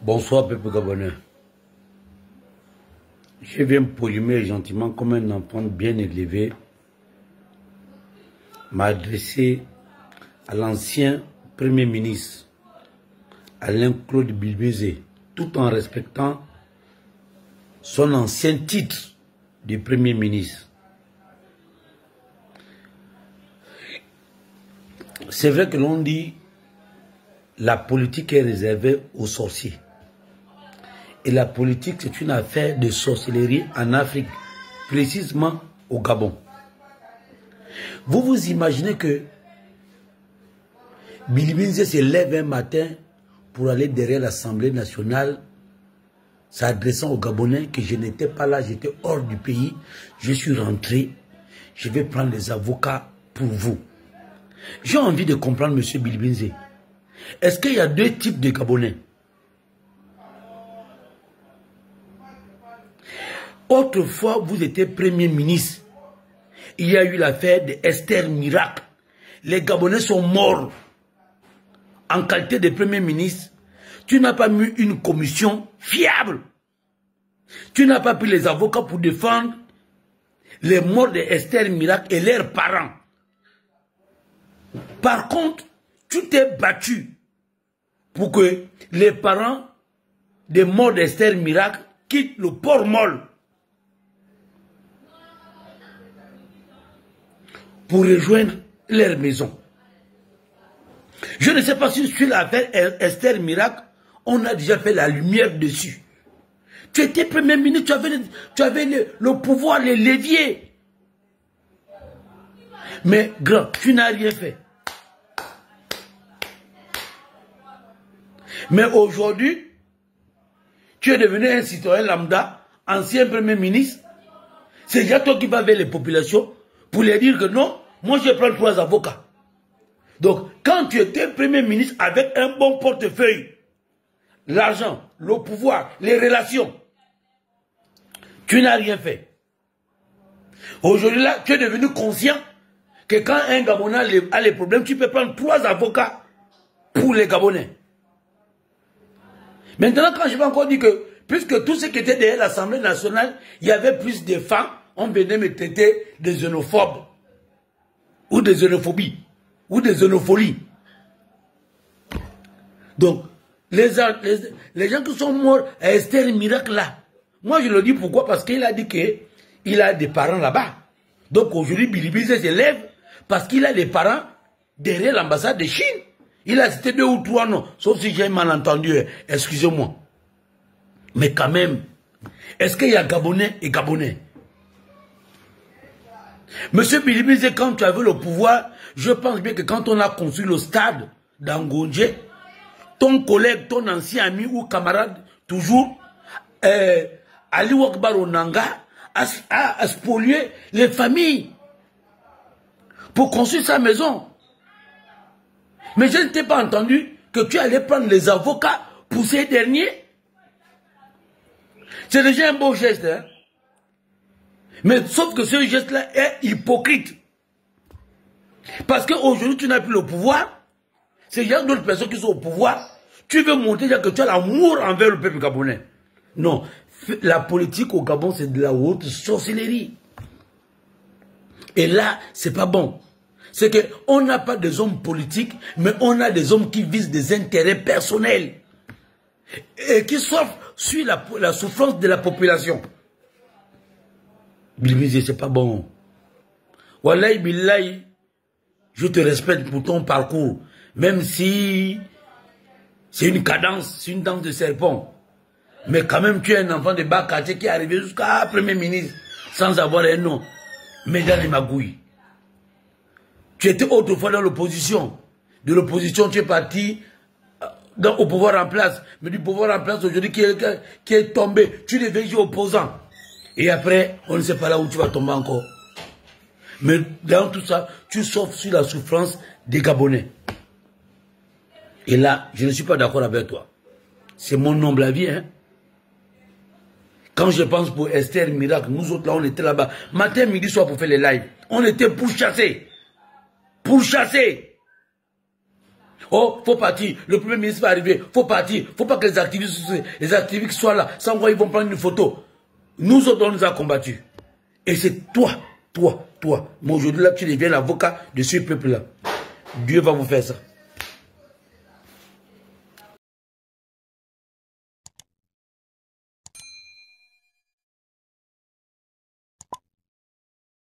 Bonsoir, peuple gabonais. Je viens polémer gentiment comme un enfant bien élevé, m'adresser à l'ancien Premier ministre, Alain Claude Bilbezé, tout en respectant son ancien titre de Premier ministre. C'est vrai que l'on dit la politique est réservée aux sorciers. Et la politique, c'est une affaire de sorcellerie en Afrique, précisément au Gabon. Vous vous imaginez que Bilbezé se lève un matin pour aller derrière l'Assemblée nationale, s'adressant aux Gabonais que je n'étais pas là, j'étais hors du pays, je suis rentré, je vais prendre des avocats pour vous. J'ai envie de comprendre, M. Bilbezé. Est-ce qu'il y a deux types de Gabonais? Autrefois, vous étiez Premier ministre. Il y a eu l'affaire d'Esther Miracle. Les Gabonais sont morts. En qualité de Premier ministre, tu n'as pas mis une commission fiable. Tu n'as pas pris les avocats pour défendre les morts d'Esther Miracle et leurs parents. Par contre, tu t'es battu pour que les parents des morts d'Esther Miracle quittent le port Molle pour rejoindre leur maison. Je ne sais pas si sur l'affaire Esther Miracle, on a déjà fait la lumière dessus. Tu étais Premier ministre, tu avais le pouvoir, les leviers. Mais grand, tu n'as rien fait. Mais aujourd'hui, tu es devenu un citoyen lambda, ancien Premier ministre. C'est déjà toi qui vas vers les populations pour leur dire que non, moi je prends 3 avocats. Donc, quand tu étais Premier ministre avec un bon portefeuille, l'argent, le pouvoir, les relations, tu n'as rien fait. Aujourd'hui, là, tu es devenu conscient que quand un Gabonais a les problèmes, tu peux prendre 3 avocats pour les Gabonais. Maintenant, quand je vais encore dire que, puisque tout ce qui était derrière l'Assemblée nationale, il y avait plus de femmes, on venait me traiter de xénophobes, ou de xénophobie, ou de xénophobie. Donc, les gens qui sont morts à Esther Miracle là, moi je le dis pourquoi? Parce qu'il a dit qu'il a des parents là-bas. Donc aujourd'hui, Bilbezé se lève parce qu'il a des parents derrière l'ambassade de Chine. Il a cité 2 ou 3 noms, sauf si j'ai mal entendu, excusez-moi. Mais quand même, est-ce qu'il y a Gabonais et Gabonais? Monsieur Bilbezé, quand tu avais le pouvoir, je pense bien que quand on a construit le stade d'Angondje, ton collègue, ton ancien ami ou camarade, toujours, Ali Wakbar Onanga, a spolié les familles pour construire sa maison. Mais je ne t'ai pas entendu que tu allais prendre les avocats pour ces derniers. C'est déjà un beau geste, hein? Mais sauf que ce geste-là est hypocrite. Parce qu'aujourd'hui, tu n'as plus le pouvoir. C'est il y a d'autres personnes qui sont au pouvoir. Tu veux montrer que tu as l'amour envers le peuple gabonais. Non. La politique au Gabon, c'est de la haute sorcellerie. Et là, c'est pas bon. C'est qu'on n'a pas des hommes politiques, mais on a des hommes qui visent des intérêts personnels. Et qui souffrent sur la souffrance de la population. Bilbezé, c'est pas bon. Wallahi billahi, je te respecte pour ton parcours. Même si c'est une cadence, c'est une danse de serpent. Mais quand même, tu es un enfant de bas quartier qui est arrivé jusqu'à Premier ministre sans avoir un nom. Mais dans les magouilles. Tu étais autrefois dans l'opposition. De l'opposition, tu es parti au pouvoir en place. Mais du pouvoir en place aujourd'hui qui est tombé, tu deviens opposant. Et après, on ne sait pas là où tu vas tomber encore. Mais dans tout ça, tu souffres sur la souffrance des Gabonais. Et là, je ne suis pas d'accord avec toi. C'est mon humble avis, hein. Quand je pense pour Esther Miracle, nous autres là, on était là-bas. Matin, midi, soir pour faire les lives. On était pourchassés. Pourchassés. Oh, faut partir. Le Premier ministre va arriver. Faut partir. Faut pas que les activistes soient là. Sans quoi ils vont prendre une photo. Nous autres, on nous a combattus. Et c'est toi. Mais aujourd'hui, là, tu deviens l'avocat de ce peuple-là. Dieu va vous faire ça.